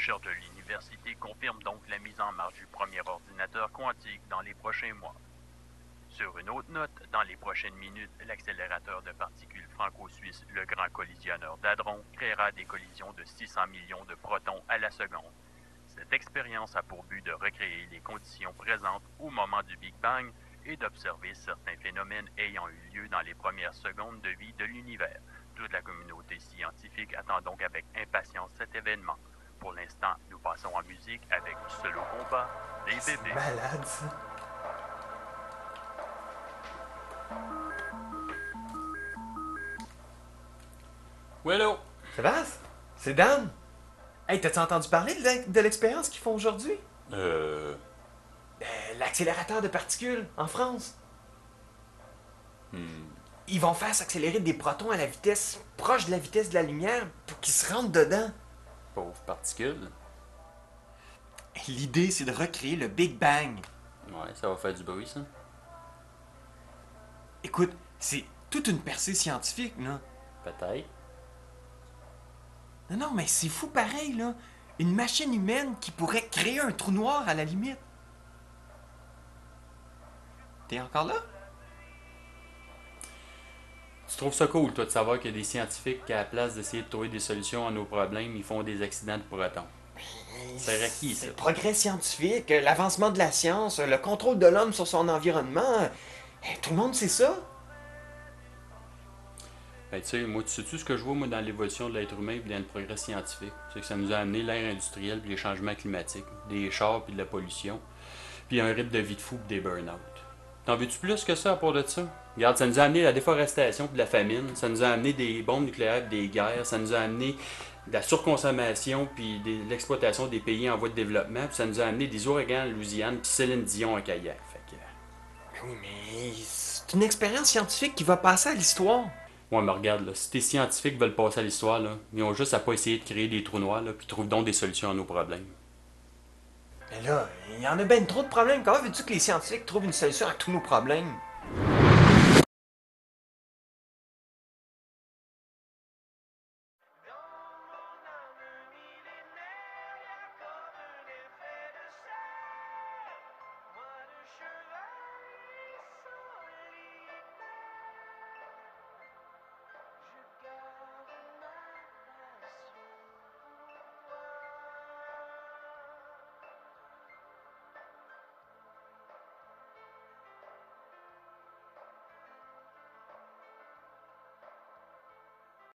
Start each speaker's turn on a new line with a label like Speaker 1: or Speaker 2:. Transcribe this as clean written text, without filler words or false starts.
Speaker 1: recherches de l'université confirment donc la mise en marche du premier ordinateur quantique dans les prochains mois. Sur une autre note, dans les prochaines minutes, l'accélérateur de particules franco-suisse, le Grand Collisionneur d'Hadron, créera des collisions de 600 millions de protons à la seconde. Cette expérience a pour but de recréer les conditions présentes au moment du Big Bang et d'observer certains phénomènes ayant eu lieu dans les premières secondes de vie de l'univers. Toute la communauté scientifique attend donc avec impatience cet événement. Pour l'instant, nous passons en musique avec Solo Combat des bébés.
Speaker 2: Malade, ça.
Speaker 3: Hello!
Speaker 2: Sébastien, c'est Dan. Hey, t'as-tu entendu parler de l'expérience qu'ils font aujourd'hui? L'accélérateur de particules, en France. Ils vont faire s'accélérer des protons à la vitesse proche de la vitesse de la lumière pour qu'ils se rentrent dedans.
Speaker 3: Pauvre particule.
Speaker 2: L'idée, c'est de recréer le Big Bang.
Speaker 3: Ouais, ça va faire du bruit, ça.
Speaker 2: Écoute, c'est toute une percée scientifique, là.
Speaker 3: Peut-être.
Speaker 2: Non, mais c'est fou pareil, là. Une machine humaine qui pourrait créer un trou noir à la limite. T'es encore là?
Speaker 3: Tu trouves ça cool, toi, de savoir qu'il y a des scientifiques qui, à la place d'essayer de trouver des solutions à nos problèmes, ils font des accidents de protons. C'est requis, ça.
Speaker 2: C'est le progrès scientifique, l'avancement de la science, le contrôle de l'homme sur son environnement. Tout le monde sait ça.
Speaker 3: Ben, tu sais, moi, tu sais-tu ce que je vois, moi, dans l'évolution de l'être humain et dans le progrès scientifique? C'est que ça nous a amené l'ère industrielle puis les changements climatiques, des chars puis de la pollution, puis un rythme de vie de fou puis des burn-out. T'en veux-tu plus que ça à part de ça? Regarde, ça nous a amené la déforestation puis de la famine, ça nous a amené des bombes nucléaires puis des guerres, ça nous a amené de la surconsommation puis de l'exploitation des pays en voie de développement, puis ça nous a amené des ouragans en Louisiane puis Céline Dion en kayak. Fait que...
Speaker 2: Oui, mais c'est une expérience scientifique qui va passer à l'histoire.
Speaker 3: Ouais, mais regarde, là, si tes scientifiques veulent passer à l'histoire, là, ils ont juste à pas essayer de créer des trous noirs, là, puis trouvent donc des solutions à nos problèmes.
Speaker 2: Mais là, il y en a bien trop de problèmes. Comment veux-tu que les scientifiques trouvent une solution à tous nos problèmes?